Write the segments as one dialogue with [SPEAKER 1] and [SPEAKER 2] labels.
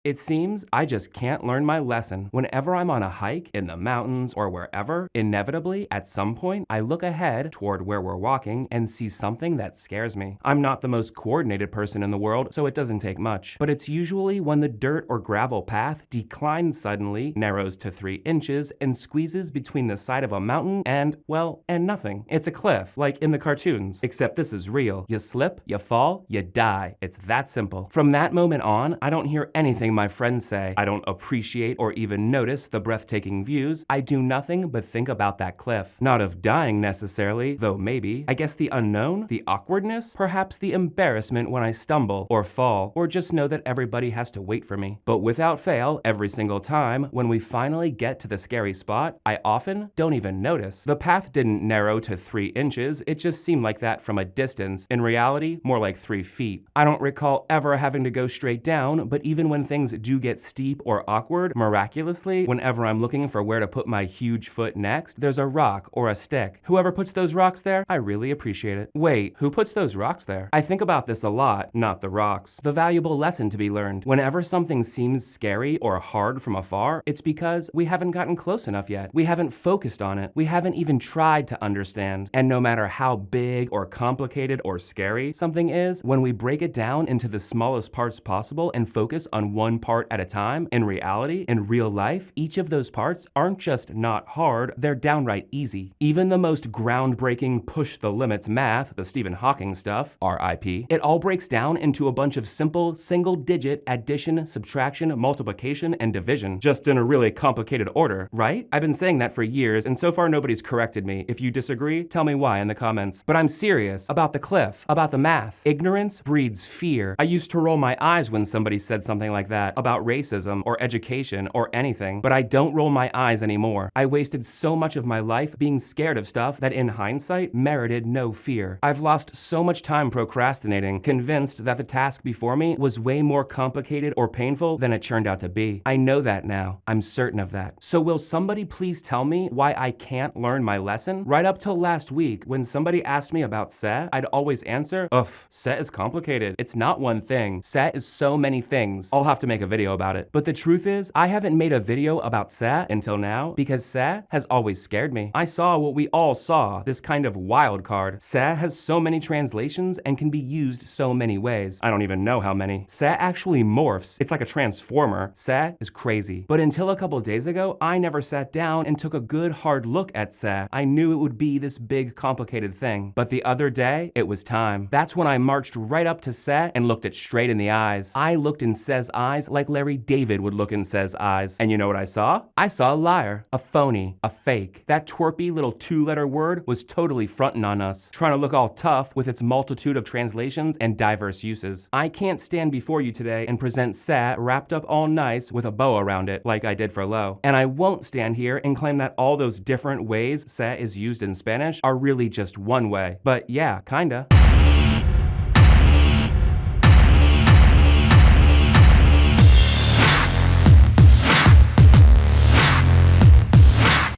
[SPEAKER 1] It seems I just can't learn my lesson. Whenever I'm on a hike in the mountains or wherever, inevitably, at some point, I look ahead toward where we're walking and see something that scares me. I'm not the most coordinated person in the world, so it doesn't take much. But it's usually when the dirt or gravel path declines suddenly, narrows to 3 inches, and squeezes between the side of a mountain and, well, and nothing. It's a cliff, like in the cartoons. Except this is real. You slip, you fall, you die. It's that simple. From that moment on, I don't hear anything my friends say. I don't appreciate or even notice the breathtaking views. I do nothing but think about that cliff. Not of dying necessarily, though maybe. I guess the unknown, the awkwardness, perhaps the embarrassment when I stumble or fall, or just know that everybody has to wait for me. But without fail, every single time, when we finally get to the scary spot, I often don't even notice. The path didn't narrow to 3 inches, it just seemed like that from a distance. In reality, more like 3 feet. I don't recall ever having to go straight down, but even when things do get steep or awkward, miraculously, whenever I'm looking for where to put my huge foot next, there's a rock or a stick. Whoever puts those rocks there, I really appreciate it. Wait, who puts those rocks there? I think about this a lot, not the rocks. The valuable lesson to be learned. Whenever something seems scary or hard from afar, it's because we haven't gotten close enough yet. We haven't focused on it. We haven't even tried to understand. And no matter how big or complicated or scary something is, when we break it down into the smallest parts possible and focus on one part at a time, in reality, in real life, each of those parts aren't just not hard, they're downright easy. Even the most groundbreaking push-the-limits math, the Stephen Hawking stuff, RIP, it all breaks down into a bunch of simple, single-digit addition, subtraction, multiplication, and division, just in a really complicated order, right? I've been saying that for years, and so far nobody's corrected me. If you disagree, tell me why in the comments. But I'm serious about the cliff, about the math. Ignorance breeds fear. I used to roll my eyes when somebody said something like that about racism or education or anything, but I don't roll my eyes anymore. I wasted so much of my life being scared of stuff that in hindsight merited no fear. I've lost so much time procrastinating, convinced that the task before me was way more complicated or painful than it turned out to be. I know that now. I'm certain of that. So will somebody please tell me why I can't learn my lesson? Right up till last week, when somebody asked me about SE, I'd always answer, SE is complicated. It's not one thing. SE is so many things. I'll have to make a video about it. But the truth is, I haven't made a video about SE until now because SE has always scared me. I saw what we all saw, this kind of wild card. SE has so many translations and can be used so many ways. I don't even know how many. SE actually morphs. It's like a transformer. SE is crazy. But until a couple days ago, I never sat down and took a good hard look at SE. I knew it would be this big complicated thing. But the other day, it was time. That's when I marched right up to SE and looked it straight in the eyes. I looked in SE's eyes like Larry David would look in SE's eyes. And you know what I saw? I saw a liar, a phony, a fake. That twerpy little 2-letter word was totally fronting on us, trying to look all tough with its multitude of translations and diverse uses. I can't stand before you today and present SE wrapped up all nice with a bow around it like I did for lo. And I won't stand here and claim that all those different ways SE is used in Spanish are really just one way. But yeah, kinda.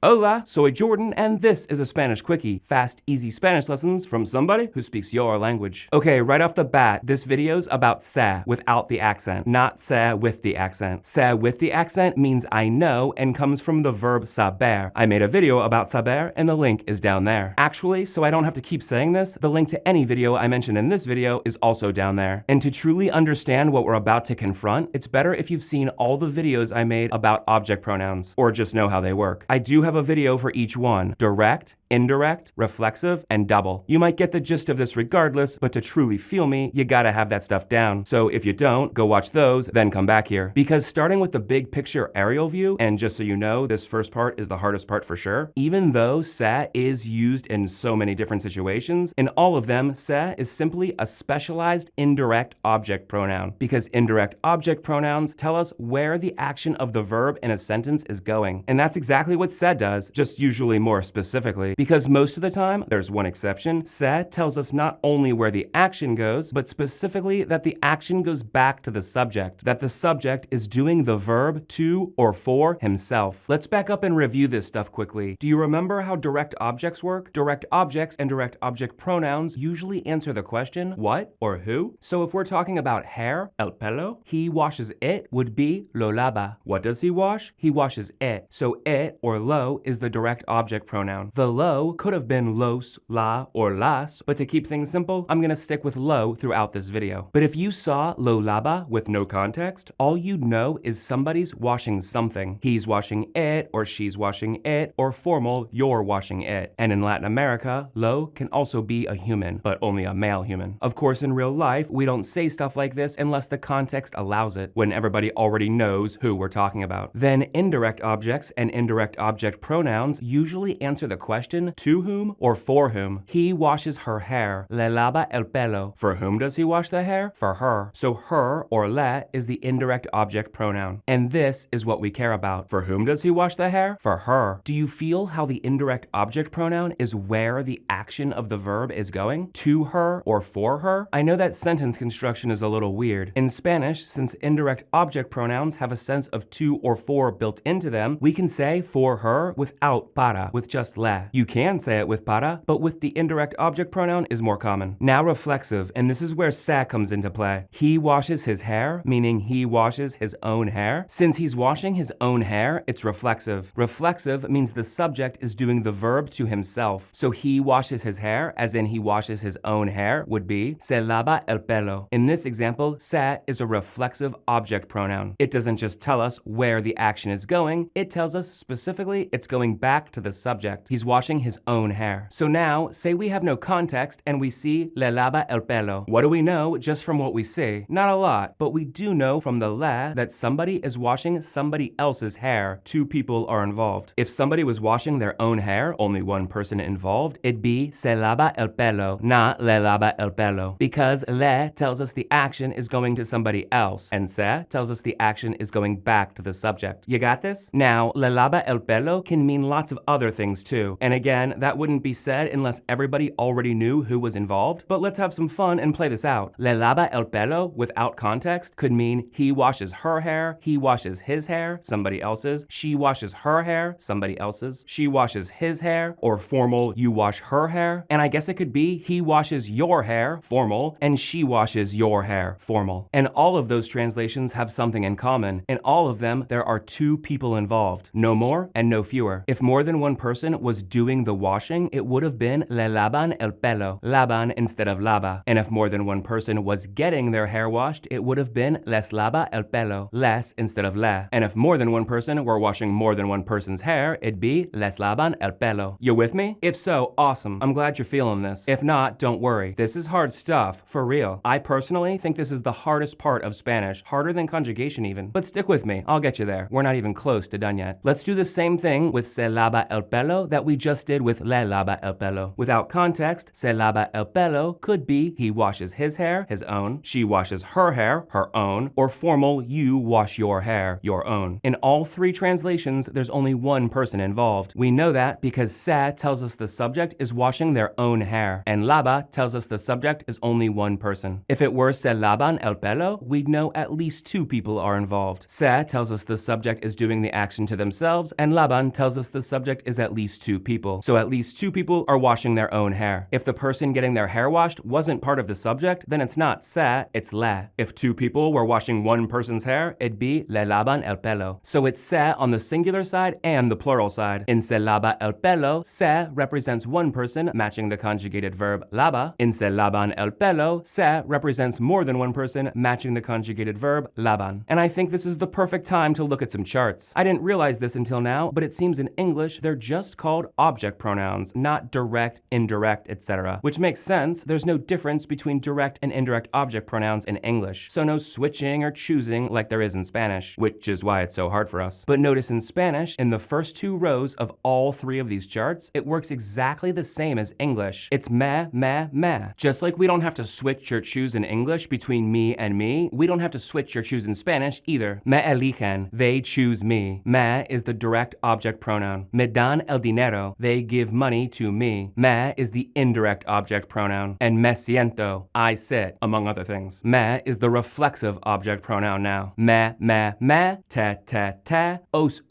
[SPEAKER 1] Hola, soy Jordan, and this is a Spanish Quickie. Fast, easy Spanish lessons from somebody who speaks your language. Okay, right off the bat, this video's about se without the accent, not se with the accent. Se with the accent means I know and comes from the verb saber. I made a video about saber, and the link is down there. Actually, so I don't have to keep saying this, the link to any video I mentioned in this video is also down there. And to truly understand what we're about to confront, it's better if you've seen all the videos I made about object pronouns, or just know how they work. I do have a video for each one: direct, indirect, reflexive, and double. You might get the gist of this regardless, but to truly feel me, you gotta have that stuff down. So if you don't, go watch those, then come back here. Because starting with the big picture aerial view, and just so you know, this first part is the hardest part for sure, even though se is used in so many different situations, in all of them, se is simply a specialized indirect object pronoun, because indirect object pronouns tell us where the action of the verb in a sentence is going. And that's exactly what se does, just usually more specifically. Because most of the time, there's one exception, se tells us not only where the action goes, but specifically that the action goes back to the subject, that the subject is doing the verb to or for himself. Let's back up and review this stuff quickly. Do you remember how direct objects work? Direct objects and direct object pronouns usually answer the question, what or who? So if we're talking about hair, el pelo, he washes it would be lo lava. What does he wash? He washes it. So it or lo is the direct object pronoun. The lo could have been los, la, or las, but to keep things simple, I'm gonna stick with lo throughout this video. But if you saw lo lava with no context, all you'd know is somebody's washing something. He's washing it, or she's washing it, or formal, you're washing it. And in Latin America, lo can also be a human, but only a male human. Of course, in real life, we don't say stuff like this unless the context allows it, when everybody already knows who we're talking about. Then indirect objects and indirect object pronouns usually answer the question to whom or for whom. He washes her hair. Le lava el pelo. For whom does he wash the hair? For her. So her or le is the indirect object pronoun. And this is what we care about. For whom does he wash the hair? For her. Do you feel how the indirect object pronoun is where the action of the verb is going? To her or for her? I know that sentence construction is a little weird. In Spanish, since indirect object pronouns have a sense of to or for built into them, we can say for her without para, with just le. You can say it with para, but with the indirect object pronoun is more common. Now reflexive, and this is where sa comes into play. He washes his hair, meaning he washes his own hair. Since he's washing his own hair, it's reflexive. Reflexive means the subject is doing the verb to himself. So he washes his hair, as in he washes his own hair, would be se lava el pelo. In this example, se is a reflexive object pronoun. It doesn't just tell us where the action is going, it tells us specifically it's going back to the subject. He's washing his own hair. So now, say we have no context and we see le lava el pelo. What do we know just from what we see? Not a lot, but we do know from the le that somebody is washing somebody else's hair. Two people are involved. If somebody was washing their own hair, only one person involved, it'd be se lava el pelo, not le lava el pelo. Because le tells us the action is going to somebody else, and se tells us the action is going back to the subject. You got this? Now, le lava el pelo can mean lots of other things too. And again, that wouldn't be said unless everybody already knew who was involved, but let's have some fun and play this out. Le lava el pelo, without context, could mean he washes her hair, he washes his hair, somebody else's, she washes her hair, somebody else's, she washes his hair, or formal, you wash her hair. And I guess it could be he washes your hair, formal, and she washes your hair, formal. And all of those translations have something in common. In all of them, there are two people involved. No more and no fewer. If more than one person was doing the washing, it would have been le lavan el pelo, lavan instead of lava. And if more than one person was getting their hair washed, it would have been les lava el pelo, les instead of le. And if more than one person were washing more than one person's hair, it'd be les lavan el pelo. You with me? If so, awesome. I'm glad you're feeling this. If not, don't worry. This is hard stuff, for real. I personally think this is the hardest part of Spanish, harder than conjugation even. But stick with me, I'll get you there. We're not even close to done yet. Let's do the same thing with se lava el pelo that we just did with le lava el pelo. Without context, se lava el pelo could be he washes his hair, his own, she washes her hair, her own, or formal, you wash your hair, your own. In all three translations, there's only one person involved. We know that because se tells us the subject is washing their own hair, and lava tells us the subject is only one person. If it were se lavan el pelo, we'd know at least two people are involved. Se tells us the subject is doing the action to themselves, and lavan tells us the subject is at least two people. So at least two people are washing their own hair. If the person getting their hair washed wasn't part of the subject, then it's not se, it's le. If two people were washing one person's hair, it'd be le lavan el pelo. So it's se on the singular side and the plural side. In se lava el pelo, se represents one person matching the conjugated verb lava. In se lavan el pelo, se represents more than one person matching the conjugated verb lavan. And I think this is the perfect time to look at some charts. I didn't realize this until now, but it seems in English they're just called object pronouns, not direct, indirect, etc. Which makes sense. There's no difference between direct and indirect object pronouns in English. So no switching or choosing like there is in Spanish, which is why it's so hard for us. But notice in Spanish, in the first two rows of all three of these charts, it works exactly the same as English. It's me, me, me. Just like we don't have to switch or choose in English between me and me, we don't have to switch or choose in Spanish either. Me eligen, they choose me. Me is the direct object pronoun. Me dan el dinero, they they give money to me. Me is the indirect object pronoun, and me siento, I sit, among other things. Me is the reflexive object pronoun now. Me, te, os,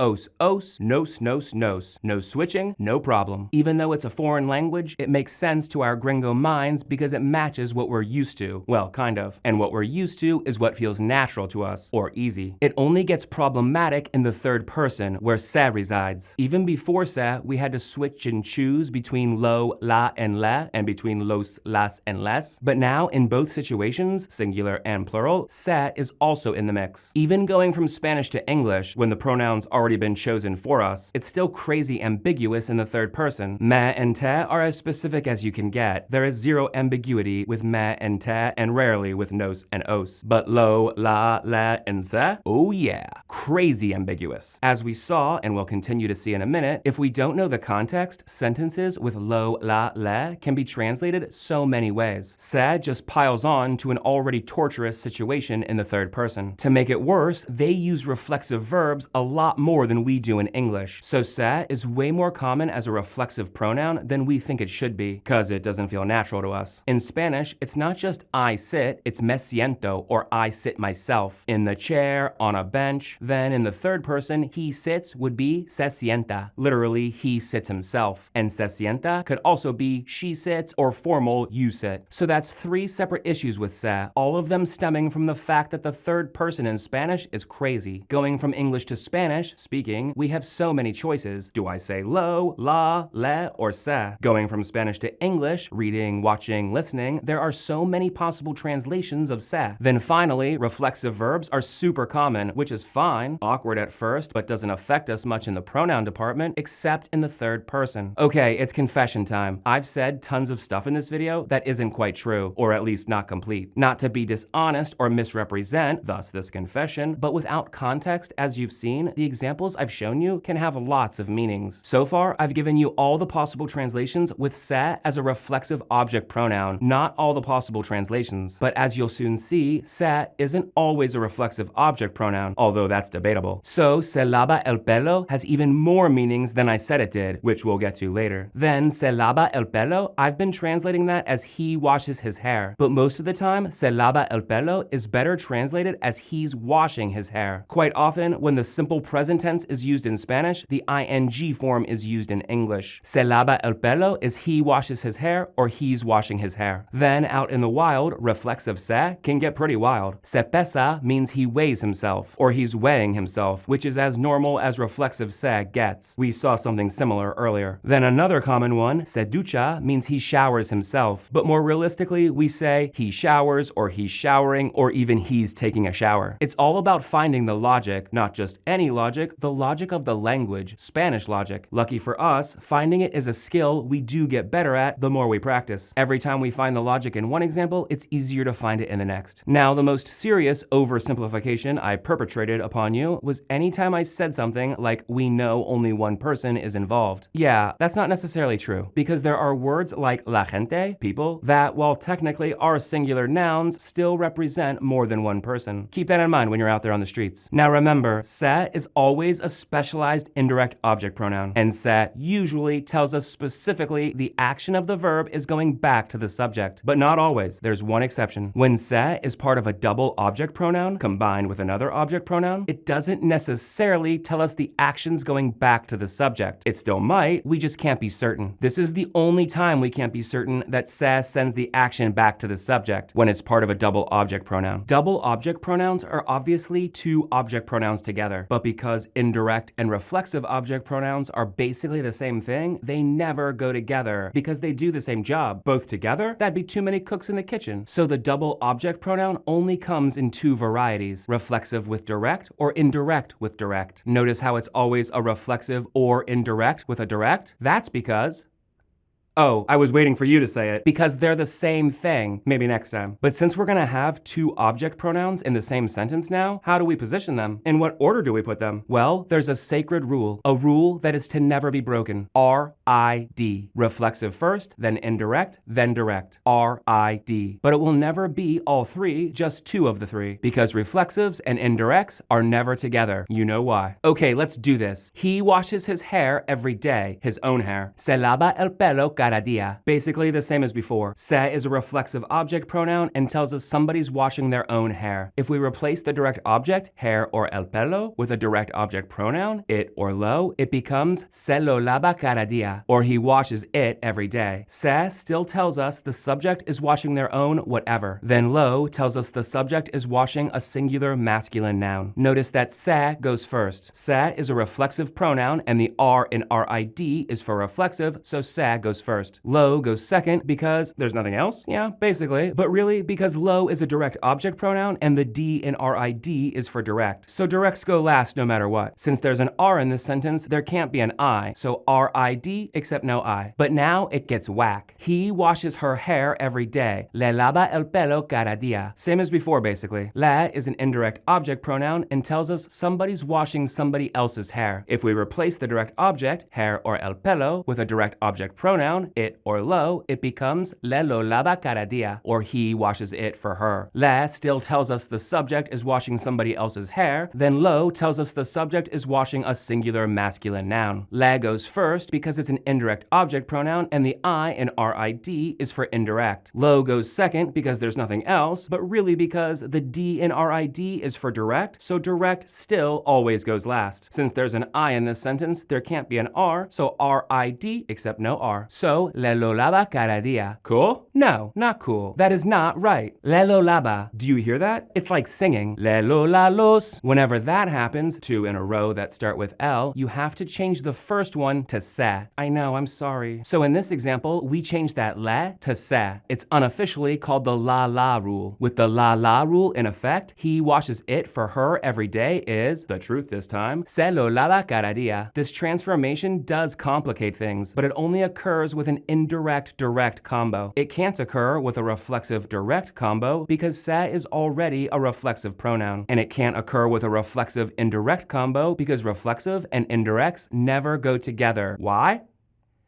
[SPEAKER 1] nos. No switching, no problem. Even though it's a foreign language, it makes sense to our gringo minds because it matches what we're used to. Well, kind of. And what we're used to is what feels natural to us, or easy. It only gets problematic in the third person, where se resides. Even before se, we had to switch and choose between lo, la, and le, and between los, las, and les. But now, in both situations, singular and plural, se is also in the mix. Even going from Spanish to English, when the pronoun's already been chosen for us, it's still crazy ambiguous in the third person. Me and te are as specific as you can get. There is zero ambiguity with me and te, and rarely with nos and os. But lo, la, le, and se? Oh yeah, crazy ambiguous. As we saw, and will continue to see in a minute, if we don't know the context, sentences with lo, la, le can be translated so many ways. Se just piles on to an already torturous situation in the third person. To make it worse, they use reflexive verbs a lot more than we do in English. So se is way more common as a reflexive pronoun than we think it should be, cause it doesn't feel natural to us. In Spanish, it's not just I sit, it's me siento, or I sit myself. In the chair, on a bench. Then in the third person, he sits would be se sienta. Literally, he sits himself. And se sienta could also be she sits or formal you sit. So that's three separate issues with se, all of them stemming from the fact that the third person in Spanish is crazy. Going from English to Spanish, speaking, we have so many choices. Do I say lo, la, le, or se? Going from Spanish to English, reading, watching, listening, there are so many possible translations of se. Then finally, reflexive verbs are super common, which is fine, awkward at first, but doesn't affect us much in the pronoun department, except in the third person. Okay, it's confession time. I've said tons of stuff in this video that isn't quite true, or at least not complete. Not to be dishonest or misrepresent, thus this confession, but without context, as you've seen, the examples I've shown you can have lots of meanings. So far, I've given you all the possible translations with se as a reflexive object pronoun, not all the possible translations. But as you'll soon see, se isn't always a reflexive object pronoun, although that's debatable. So, se lava el pelo has even more meanings than I said it did, which we'll get to later. Then, se lava el pelo, I've been translating that as he washes his hair, but most of the time, se lava el pelo is better translated as he's washing his hair. Quite often, when the simple present tense is used in Spanish, the ing form is used in English. Se lava el pelo is he washes his hair or he's washing his hair. Then, out in the wild, reflexive se can get pretty wild. Se pesa means he weighs himself, or he's weighing himself, which is as normal as reflexive se gets. We saw something similar earlier. Then another common one, se ducha, means he showers himself, but more realistically, we say he showers, or he's showering, or even he's taking a shower. It's all about finding the logic, not just any logic, the logic of the language, Spanish logic. Lucky for us, finding it is a skill we do get better at the more we practice. Every time we find the logic in one example, it's easier to find it in the next. Now, the most serious oversimplification I perpetrated upon you was anytime I said something like we know only one person is involved. Yeah, that's not necessarily true, because there are words like la gente, people, that while technically are singular nouns, still represent more than one person. Keep that in mind when you're out there on the streets. Now remember, se is always a specialized indirect object pronoun, and se usually tells us specifically the action of the verb is going back to the subject. But not always. There's one exception. When se is part of a double object pronoun combined with another object pronoun, it doesn't necessarily tell us the action's going back to the subject. It still might, we just can't be certain. This is the only time we can't be certain that se sends the action back to the subject, when it's part of a double object pronoun. Double object pronouns are obviously two object pronouns together, but because indirect and reflexive object pronouns are basically the same thing, they never go together because they do the same job. Both together, that'd be too many cooks in the kitchen. So the double object pronoun only comes in two varieties, reflexive with direct or indirect with direct. Notice how it's always a reflexive or indirect with a direct? That's because Oh, I was waiting for you to say it. Because they're the same thing. Maybe next time. But since we're gonna have two object pronouns in the same sentence now, how do we position them? In what order do we put them? Well, there's a sacred rule. A rule that is to never be broken. R-I-D. Reflexive first, then indirect, then direct. R-I-D. But it will never be all three, just two of the three. Because reflexives and indirects are never together. You know why. Okay, let's do this. He washes his hair every day. His own hair. Se lava el pelo cada día. Basically the same as before. Se is a reflexive object pronoun and tells us somebody's washing their own hair. If we replace the direct object, hair or el pelo, with a direct object pronoun, it or lo, it becomes se lo lava cada día, or he washes it every day. Se still tells us the subject is washing their own whatever. Then lo tells us the subject is washing a singular masculine noun. Notice that se goes first. Se is a reflexive pronoun and the R in RID is for reflexive, so se goes first. Lo goes second because there's nothing else? Yeah, basically. But really, because lo is a direct object pronoun and the D in RID is for direct. So directs go last no matter what. Since there's an R in this sentence, there can't be an I. So RID except no I. But now it gets whack. He washes her hair every day. Le lava el pelo cada día. Same as before, basically. Le is an indirect object pronoun and tells us somebody's washing somebody else's hair. If we replace the direct object, hair or el pelo, with a direct object pronoun, it or lo, it becomes le lo lava cada día, or he washes it for her. Le still tells us the subject is washing somebody else's hair, then lo tells us the subject is washing a singular masculine noun. Le goes first because it's an indirect object pronoun and the I in RID is for indirect. Lo goes second because there's nothing else, but really because the D in RID is for direct, so direct still always goes last. Since there's an I in this sentence, there can't be an R, so RID except no R. So, le lo lava cada día. Cool? No, not cool. That is not right. Le lo lava. Do you hear that? It's like singing. Le lo la los. Whenever that happens, two in a row that start with L, you have to change the first one to se. I know, I'm sorry. So in this example, we change that le to se. It's unofficially called the la la rule. With the la la rule in effect, he washes it for her every day is, the truth this time, se lo lava cada día. This transformation does complicate things, but it only occurs with an indirect direct combo. It can't occur with a reflexive direct combo because se is already a reflexive pronoun. And it can't occur with a reflexive indirect combo because reflexive and indirects never go together. Why?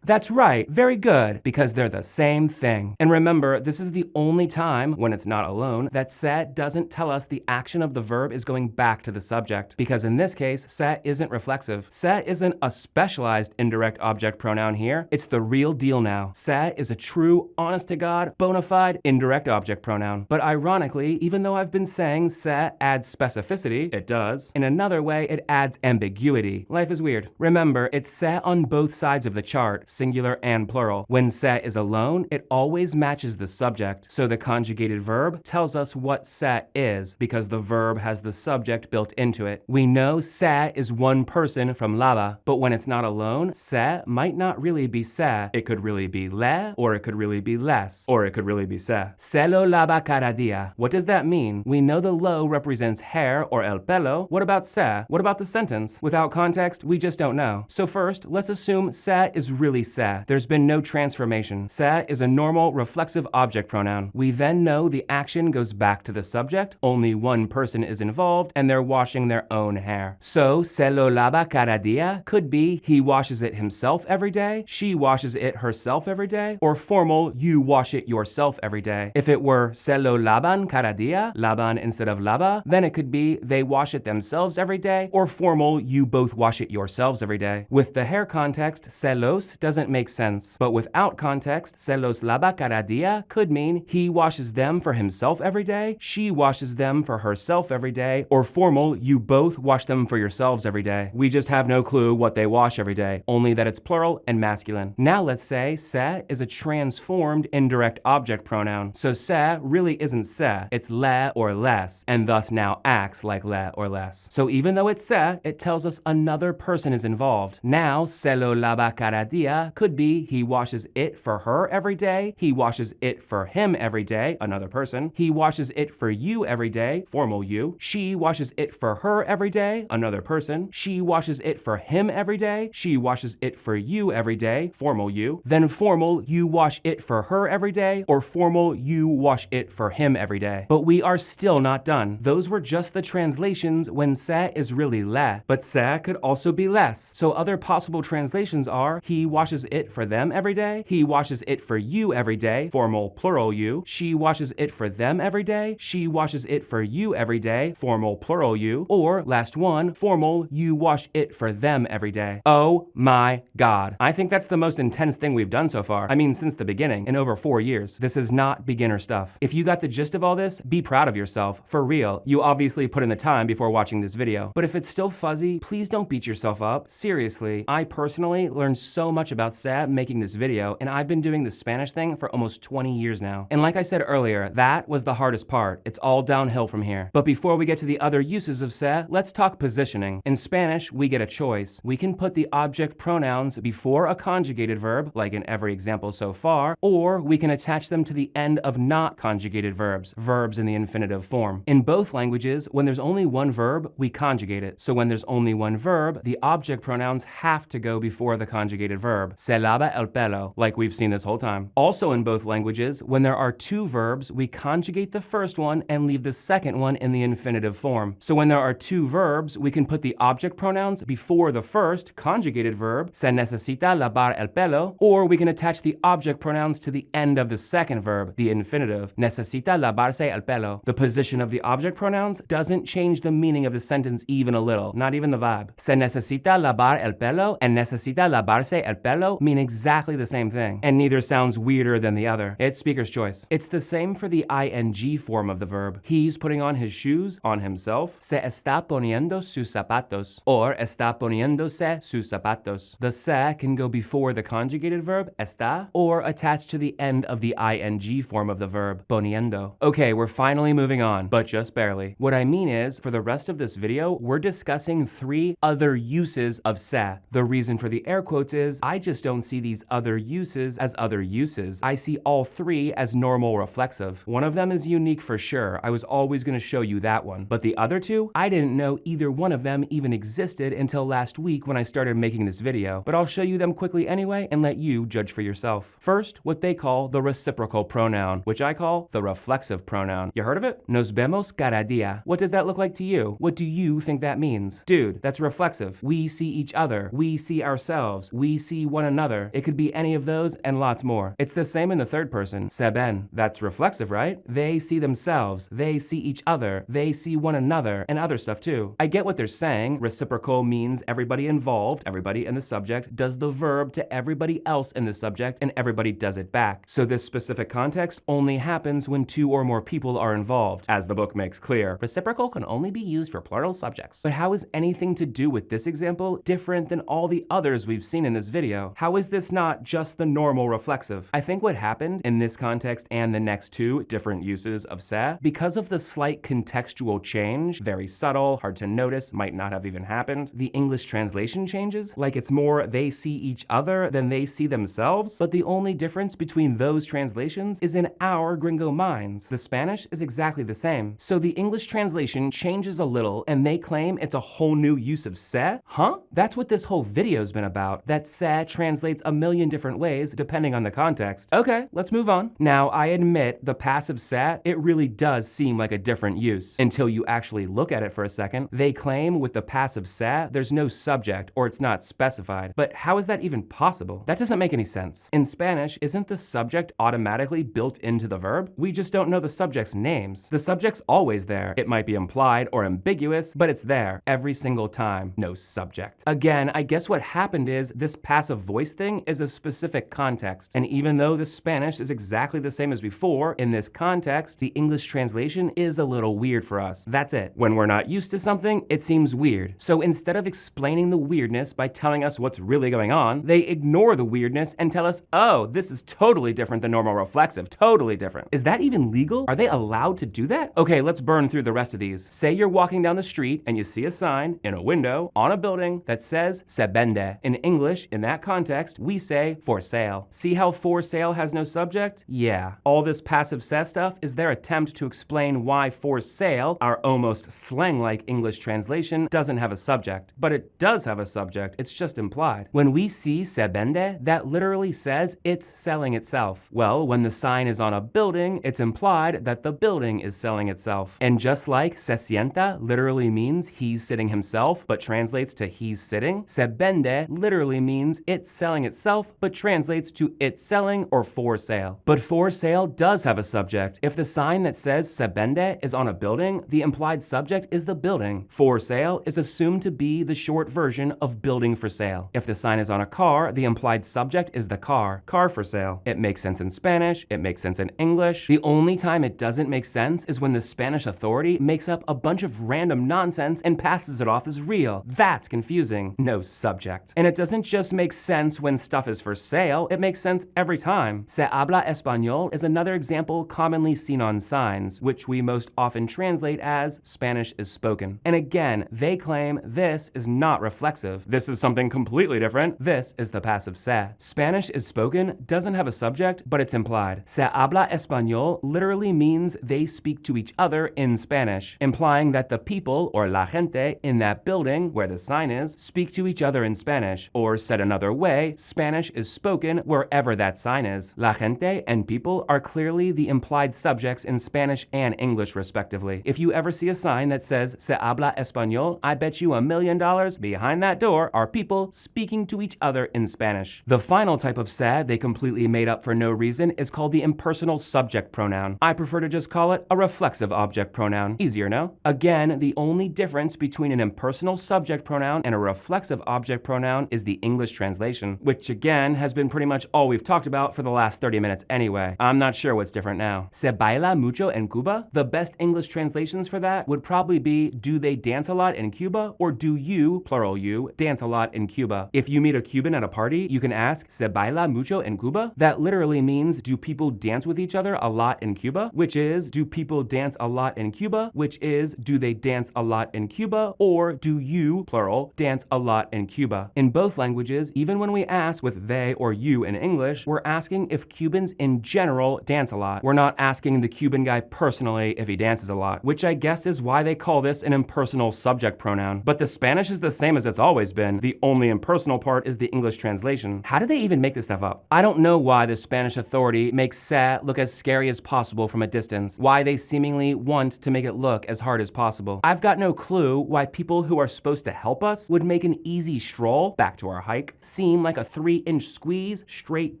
[SPEAKER 1] That's right, very good, because they're the same thing. And remember, this is the only time, when it's not alone, that se doesn't tell us the action of the verb is going back to the subject, because in this case, se isn't reflexive. Se isn't a specialized indirect object pronoun here, it's the real deal now. Se is a true, honest-to-God, bona fide indirect object pronoun. But ironically, even though I've been saying se adds specificity, it does, in another way, it adds ambiguity. Life is weird. Remember, it's se on both sides of the chart, singular and plural. When se is alone, it always matches the subject. So the conjugated verb tells us what se is because the verb has the subject built into it. We know se is one person from lava, but when it's not alone, se might not really be se. It could really be le, or it could really be less, or it could really be se. Se lo lava cada día. What does that mean? We know the lo represents hair or el pelo. What about se? What about the sentence? Without context, we just don't know. So first, let's assume se is really se. There's been no transformation. Se is a normal reflexive object pronoun. We then know the action goes back to the subject, only one person is involved, and they're washing their own hair. So, se lo lava cada día could be he washes it himself every day, she washes it herself every day, or formal, you wash it yourself every day. If it were se lo lavan cada día, lavan instead of lava, then it could be they wash it themselves every day, or formal, you both wash it yourselves every day. With the hair context, se los doesn't make sense. But without context, se los lava cada día could mean he washes them for himself every day, she washes them for herself every day, or formal, you both wash them for yourselves every day. We just have no clue what they wash every day, only that it's plural and masculine. Now let's say se is a transformed indirect object pronoun. So se really isn't se, it's le or less, and thus now acts like le or less. So even though it's se, it tells us another person is involved. Now, se lo lava cada día ella could be he washes it for her every day, he washes it for him every day, another person, he washes it for you every day, formal you, she washes it for her every day, another person, she washes it for him every day, she washes it for you every day, formal you, then formal you wash it for her every day, or formal you wash it for him every day. But we are still not done. Those were just the translations when se is really le, but se could also be less. So other possible translations are he washes it for them every day, he washes it for you every day, formal plural you, she washes it for them every day, she washes it for you every day, formal plural you, or last one, formal you wash it for them every day. Oh my God. I think that's the most intense thing we've done so far. I mean, since the beginning, in over 4 years. This is not beginner stuff. If you got the gist of all this, be proud of yourself. For real. You obviously put in the time before watching this video. But if it's still fuzzy, please don't beat yourself up. Seriously, I personally learned so much about se making this video, and I've been doing the Spanish thing for almost 20 years now. And like I said earlier, that was the hardest part. It's all downhill from here. But before we get to the other uses of se, let's talk positioning. In Spanish, we get a choice. We can put the object pronouns before a conjugated verb, like in every example so far, or we can attach them to the end of not conjugated verbs, verbs in the infinitive form. In both languages, when there's only one verb, we conjugate it. So when there's only one verb, the object pronouns have to go before the conjugated verb. Se lava el pelo, like we've seen this whole time. Also in both languages, when there are two verbs, we conjugate the first one and leave the second one in the infinitive form. So when there are two verbs, we can put the object pronouns before the first conjugated verb, se necesita lavar el pelo, or we can attach the object pronouns to the end of the second verb, the infinitive, necesita lavarse el pelo. The position of the object pronouns doesn't change the meaning of the sentence even a little, not even the vibe. Se necesita lavar el pelo and necesita lavarse el pelo mean exactly the same thing, and neither sounds weirder than the other. It's speaker's choice. It's the same for the ing form of the verb. He's putting on his shoes, on himself. Se está poniendo sus zapatos, or está poniéndose sus zapatos. The se can go before the conjugated verb, está, or attached to the end of the ing form of the verb, poniendo. Okay, we're finally moving on, but just barely. What I mean is, for the rest of this video, we're discussing 3 other uses of se. The reason for the air quotes is, I just don't see these other uses as other uses. I see all 3 as normal reflexive. One of them is unique for sure. I was always going to show you that one. But the other 2, I didn't know either one of them even existed until last week when I started making this video. But I'll show you them quickly anyway and let you judge for yourself. First, what they call the reciprocal pronoun, which I call the reflexive pronoun. You heard of it? Nos vemos cada día. What does that look like to you? What do you think that means? Dude, that's reflexive. We see each other. We see ourselves. We see one another. It could be any of those and lots more. It's the same in the third person. Se ven. That's reflexive, right? They see themselves. They see each other. They see one another, and other stuff too. I get what they're saying. Reciprocal means everybody involved, everybody in the subject, does the verb to everybody else in the subject, and everybody does it back. So this specific context only happens when 2 or more people are involved, as the book makes clear. Reciprocal can only be used for plural subjects. But how is anything to do with this example different than all the others we've seen in this video? How is this not just the normal reflexive? I think what happened in this context and the next 2 different uses of se, because of the slight contextual change, very subtle, hard to notice, might not have even happened, the English translation changes, like it's more they see each other than they see themselves, but the only difference between those translations is in our gringo minds. The Spanish is exactly the same. So the English translation changes a little and they claim it's a whole new use of se? Huh? That's what this whole video's been about, that se translates a million different ways depending on the context. Okay, let's move on. Now, I admit the passive se, it really does seem like a different use. Until you actually look at it for a second, they claim with the passive se, there's no subject or it's not specified. But how is that even possible? That doesn't make any sense. In Spanish, isn't the subject automatically built into the verb? We just don't know the subject's names. The subject's always there. It might be implied or ambiguous, but it's there every single time. No subject. Again, I guess what happened is this passive voice thing is a specific context. And even though the Spanish is exactly the same as before, in this context, the English translation is a little weird for us. That's it. When we're not used to something, it seems weird. So instead of explaining the weirdness by telling us what's really going on, they ignore the weirdness and tell us, oh, this is totally different than normal reflexive. Totally different. Is that even legal? Are they allowed to do that? Okay, let's burn through the rest of these. Say you're walking down the street and you see a sign in a window on a building that says se vende. In English, in that that context, we say for sale. See how for sale has no subject? Yeah. All this passive se stuff is their attempt to explain why for sale, our almost slang-like English translation, doesn't have a subject. But it does have a subject, it's just implied. When we see se vende, that literally says it's selling itself. Well, when the sign is on a building, it's implied that the building is selling itself. And just like se sienta literally means he's sitting himself, but translates to he's sitting, se vende literally means it's selling itself, but translates to it's selling or for sale. But for sale does have a subject. If the sign that says se vende is on a building, the implied subject is the building. For sale is assumed to be the short version of building for sale. If the sign is on a car, the implied subject is the car for sale. It makes sense in Spanish, it makes sense in English. The only time it doesn't make sense is when the Spanish authority makes up a bunch of random nonsense and passes it off as real. That's confusing. No subject. And it doesn't just make sense when stuff is for sale, it makes sense every time. Se habla español is another example commonly seen on signs, which we most often translate as Spanish is spoken. And again, they claim this is not reflexive. This is something completely different. This is the passive se. Spanish is spoken doesn't have a subject, but it's implied. Se habla español literally means they speak to each other in Spanish, implying that the people, or la gente, in that building, where the sign is, speak to each other in Spanish. Or said another way, Spanish is spoken wherever that sign is. La gente and people are clearly the implied subjects in Spanish and English, respectively. If you ever see a sign that says se habla español, I bet you $1 million behind that door are people speaking to each other in Spanish. The final type of se they completely made up for no reason is called the impersonal subject pronoun. I prefer to just call it a reflexive object pronoun. Easier, no? Again, the only difference between an impersonal subject pronoun and a reflexive object pronoun is the English translation, which again has been pretty much all we've talked about for the last 30 minutes anyway. I'm not sure what's different now. Se baila mucho en Cuba? The best English translations for that would probably be do they dance a lot in Cuba, or do you, plural you, dance a lot in Cuba? If you meet a Cuban at a party, you can ask se baila mucho en Cuba? That literally means do people dance with each other a lot in Cuba? Which is do people dance a lot in Cuba? Which is do they dance a lot in Cuba? Or do you, plural, dance a lot in Cuba? In both languages, even when we ask with they or you in English, we're asking if Cubans in general dance a lot. We're not asking the Cuban guy personally if he dances a lot, which I guess is why they call this an impersonal subject pronoun. But the Spanish is the same as it's always been. The only impersonal part is the English translation. How did they even make this stuff up? I don't know why the Spanish authority makes se look as scary as possible from a distance, why they seemingly want to make it look as hard as possible. I've got no clue why people who are supposed to help us would make an easy stroll, back to our hike, seem like a 3-inch squeeze straight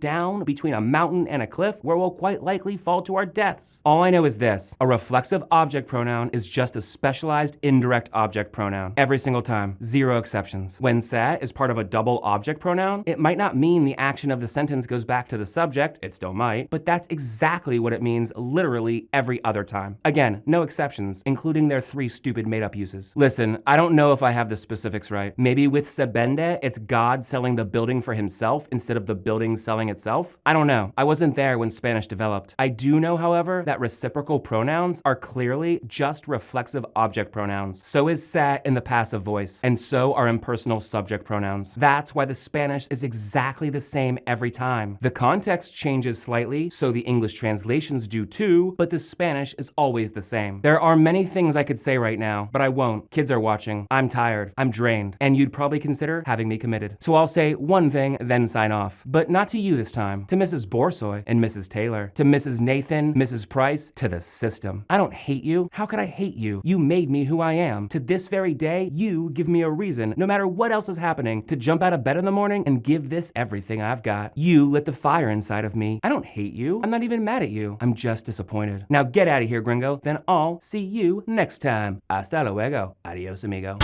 [SPEAKER 1] down between a mountain and a cliff where we'll quite likely fall to our deaths. All I know is this: a reflexive object pronoun is just a specialized indirect object pronoun. Every single time, zero exceptions. When se is part of a double object pronoun, it might not mean the action of the sentence goes back to the subject, it still might, but that's exactly what it means literally every other time. Again, no exceptions, including their 3 stupid made-up uses. Listen, I don't know if I have the specifics right. Maybe with se vende, it's God selling the building for himself instead of the building selling itself? I don't know. I wasn't there when Spanish developed. I do know, however, that reciprocal pronouns are clearly just reflexive object pronouns. So is se in the passive voice, and so are impersonal subject pronouns. That's why the Spanish is exactly the same every time. The context changes slightly, so the English translations do too, but the Spanish is always the same. There are many things I could say right now, but I won't. Kids are watching. I'm tired. I'm drained. And you'd probably consider having me committed. So I'll say one thing, then sign off. But not to you this time. To Mrs. Borsoy and Mrs. Taylor. To Mrs. Nathan, Mrs. Price, to the system. I don't hate you. How could I hate you? You made me who I am. To this very day, you give me a reason, no matter what else is happening, to jump out of bed in the morning and give this everything I've got. You lit the fire inside of me. I don't hate you. I'm not even mad at you. I'm just disappointed. Now get out of here, gringo. Then I'll see you next time. Hasta luego. Adios, amigo.